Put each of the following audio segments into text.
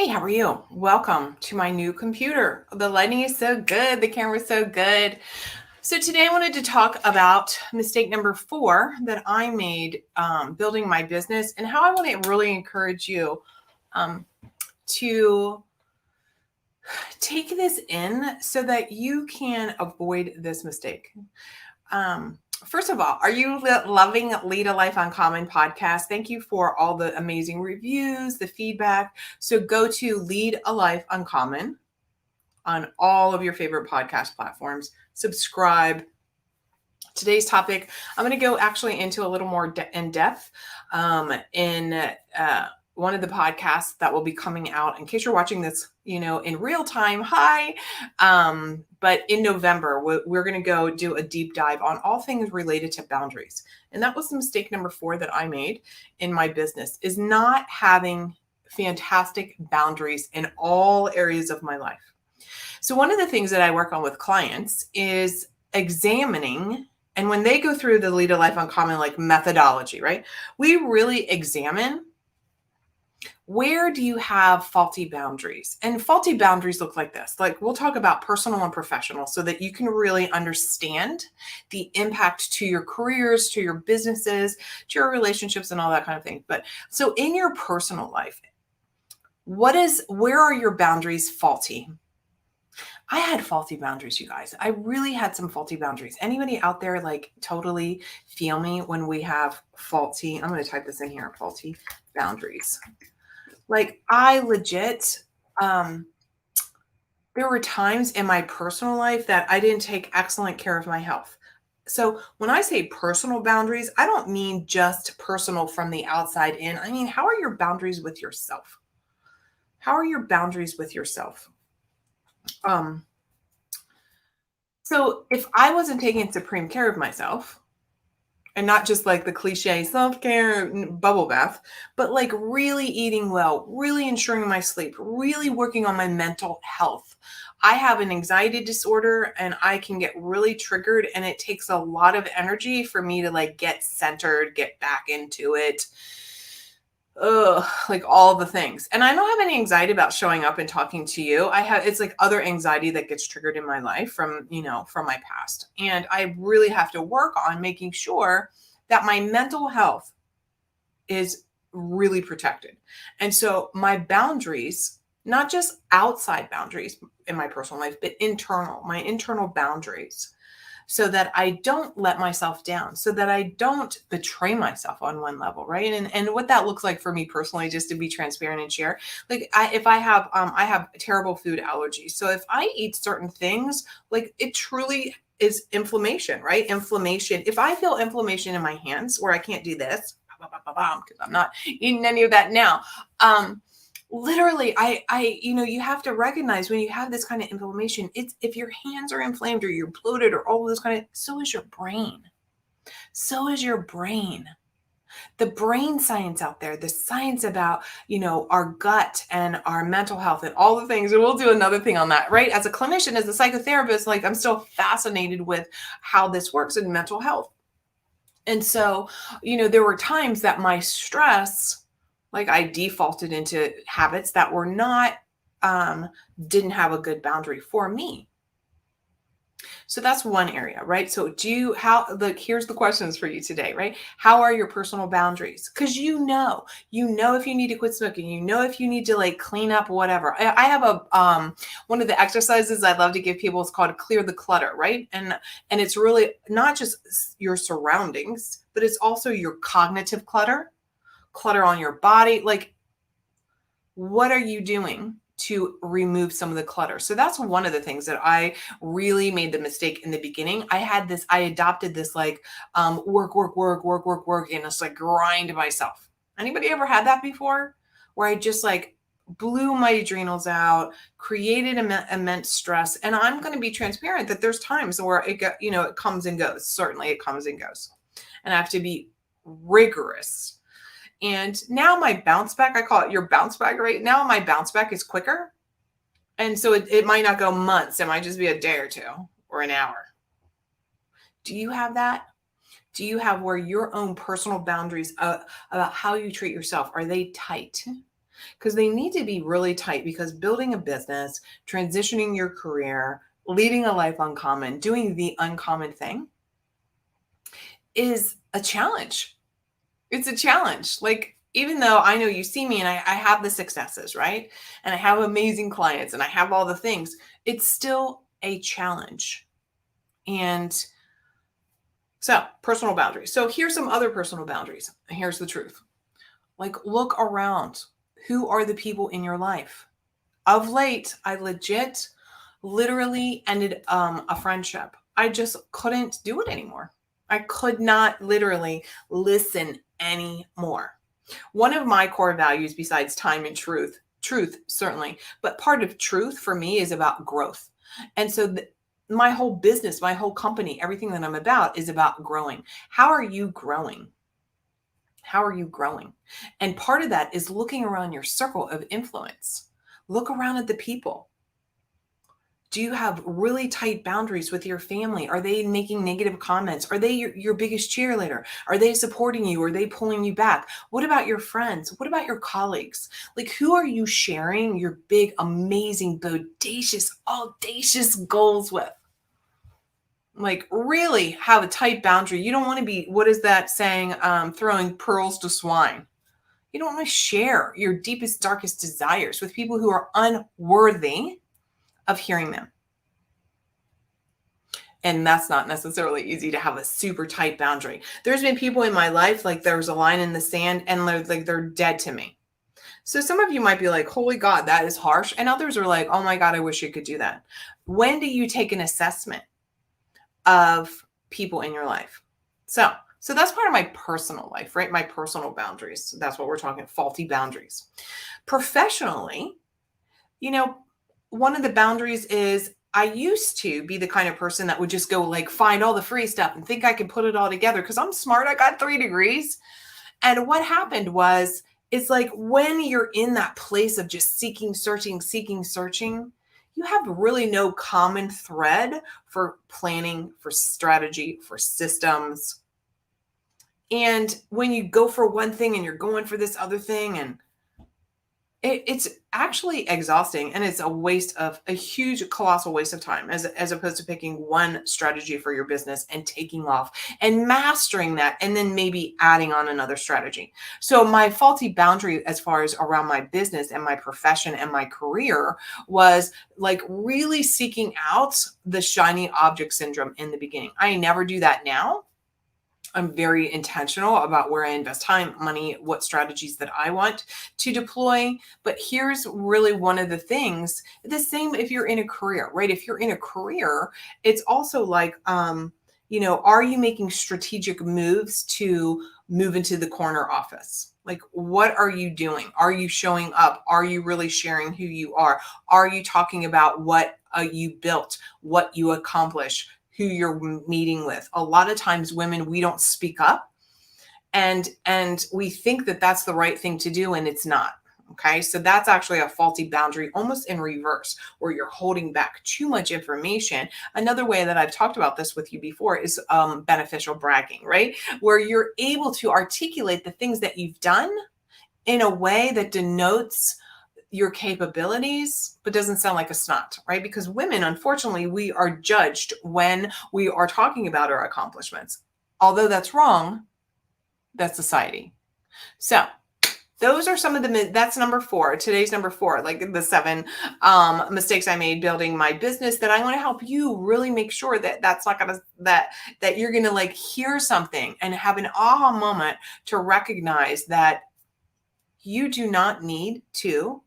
Hey, how are you? Welcome to my new computer. The lighting is so good. The camera's so good. So today I wanted to talk about mistake number 4 that I made building my business and how I want to really encourage you to take this in so that you can avoid this mistake. First of all, are you loving Lead a Life Uncommon podcast? Thank you for all the amazing reviews, the feedback. So go to Lead a Life Uncommon on all of your favorite podcast platforms. Subscribe. Today's topic, I'm going to go actually into a little more in depth in one of the podcasts that will be coming out. In case you're watching this, in real time, hi. But in November, we're going to go do a deep dive on all things related to boundaries. And that was the mistake number 4 that I made in my business, is not having fantastic boundaries in all areas of my life. So one of the things that I work on with clients is examining, and when they go through the Lead a Life Uncommon methodology, right? We really examine, where do you have faulty boundaries? And faulty boundaries look like this. We'll talk about personal and professional so that you can really understand the impact to your careers, to your businesses, to your relationships and all that kind of thing. But so in your personal life, where are your boundaries faulty? I had faulty boundaries, you guys. I really had some faulty boundaries. Anybody out there totally feel me when we have faulty, I'm going to type this in here, faulty boundaries. I legit, there were times in my personal life that I didn't take excellent care of my health. So when I say personal boundaries, I don't mean just personal from the outside in. I mean, how are your boundaries with yourself? How are your boundaries with yourself? So if I wasn't taking supreme care of myself, and not just the cliche self-care bubble bath, but really eating well, really ensuring my sleep, really working on my mental health. I have an anxiety disorder and I can get really triggered, and it takes a lot of energy for me to get centered, get back into it. All the things. And I don't have any anxiety about showing up and talking to you. It's other anxiety that gets triggered in my life from my past. And I really have to work on making sure that my mental health is really protected. And so my boundaries, not just outside boundaries in my personal life, but my internal boundaries, so that I don't let myself down, so that I don't betray myself on one level, right? And what that looks like for me personally, just to be transparent and share, I have terrible food allergies. So if I eat certain things, it truly is inflammation, right? Inflammation. If I feel inflammation in my hands where I can't do this, because I'm not eating any of that now. Literally, you have to recognize when you have this kind of inflammation, if your hands are inflamed or you're bloated or all of those so is your brain. So is your brain. The brain science out there, the science about, our gut and our mental health and all the things. And we'll do another thing on that, right? As a clinician, as a psychotherapist, I'm still fascinated with how this works in mental health. And so, there were times that my stress, I defaulted into habits that were not, didn't have a good boundary for me. So that's one area, right? So here's the questions for you today, right? How are your personal boundaries? Because you know if you need to quit smoking, if you need to clean up whatever. I have one of the exercises I love to give people is called clear the clutter, right? And it's really not just your surroundings, but it's also your cognitive clutter on your body. What are you doing to remove some of the clutter? So that's one of the things that I really made the mistake in the beginning. I adopted this work, and it's grind myself. Anybody ever had that before? Where I just blew my adrenals out, created immense stress. And I'm going to be transparent that there's times where it comes and goes. Certainly it comes and goes. And I have to be rigorous. And now my bounce back, I call it your bounce back right now. My bounce back is quicker. And so it might not go months. It might just be a day or two or an hour. Do you have that? Do you have where your own personal boundaries about how you treat yourself, are they tight? because they need to be really tight, because building a business, transitioning your career, leading a life uncommon, doing the uncommon thing is a challenge. It's a challenge. Like, even though I know you see me and I have the successes, right? And I have amazing clients and I have all the things, it's still a challenge. And so, personal boundaries. So, here's some other personal boundaries. Here's the truth. Like, look around. Who are the people in your life? Of late, I literally ended a friendship. I just couldn't do it anymore. I could not literally listen anymore. One of my core values, besides time and truth certainly, but part of truth for me is about growth. And so my whole business, my whole company, everything that I'm about is about growing. How are you growing? How are you growing? And part of that is looking around your circle of influence. Look around at the people. Do you have really tight boundaries with your family? Are they making negative comments? Are they your biggest cheerleader? Are they supporting you? Are they pulling you back? What about your friends? What about your colleagues? Like, who are you sharing your big, amazing, bodacious, audacious goals with? Like, really have a tight boundary. You don't want to be, what is that saying? Throwing pearls to swine. You don't want to share your deepest, darkest desires with people who are unworthy of hearing them. And that's not necessarily easy to have a super tight boundary. There's been people in my life, like there was a line in the sand and they're dead to me. So some of you might be like, holy God, that is harsh. And others are like, oh my God, I wish I could do that. When do you take an assessment of people in your life? So that's part of my personal life, right? My personal boundaries. That's what we're talking, faulty boundaries. Professionally, one of the boundaries is I used to be the kind of person that would just go like find all the free stuff and think I could put it all together because I'm smart. I got 3 degrees. And what happened was, it's like when you're in that place of just seeking, searching, you have really no common thread for planning, for strategy, for systems. And when you go for one thing and you're going for this other thing, and it's actually exhausting, and it's a huge, colossal waste of time as opposed to picking one strategy for your business and taking off and mastering that and then maybe adding on another strategy. So my faulty boundary as far as around my business and my profession and my career was like really seeking out the shiny object syndrome in the beginning. I never do that now. I'm very intentional about where I invest time, money, what strategies that I want to deploy. But here's really one of the things, the same if you're in a career, right? If you're in a career, it's also like, are you making strategic moves to move into the corner office? Like, what are you doing? Are you showing up? Are you really sharing who you are? Are you talking about what you built, what you accomplished, who you're meeting with? A lot of times women, we don't speak up and we think that that's the right thing to do, and it's not. Okay. So that's actually a faulty boundary, almost in reverse, where you're holding back too much information. Another way that I've talked about this with you before is beneficial bragging, right? Where you're able to articulate the things that you've done in a way that denotes your capabilities, but doesn't sound like a snot, right? Because women, unfortunately, we are judged when we are talking about our accomplishments. Although that's wrong, that's society. So those are some of that's number 4. Today's number 4, like the 7 mistakes I made building my business, that I want to help you really make sure that that's not going to, that you're going to like hear something and have an aha moment to recognize that you do not need to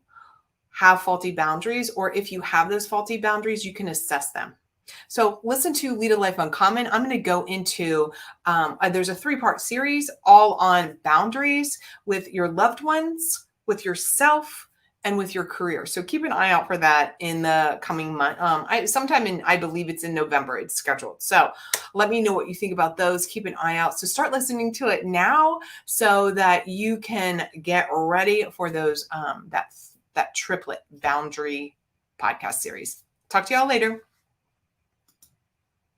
have faulty boundaries, or if you have those faulty boundaries, you can assess them. So listen to Lead a Life Uncommon. I'm going to go into, there's a 3-part series all on boundaries with your loved ones, with yourself, and with your career. So keep an eye out for that in the coming month. I believe it's in November, it's scheduled. So let me know what you think about those. Keep an eye out. So start listening to it now so that you can get ready for those, that triplet boundary podcast series. Talk to y'all later.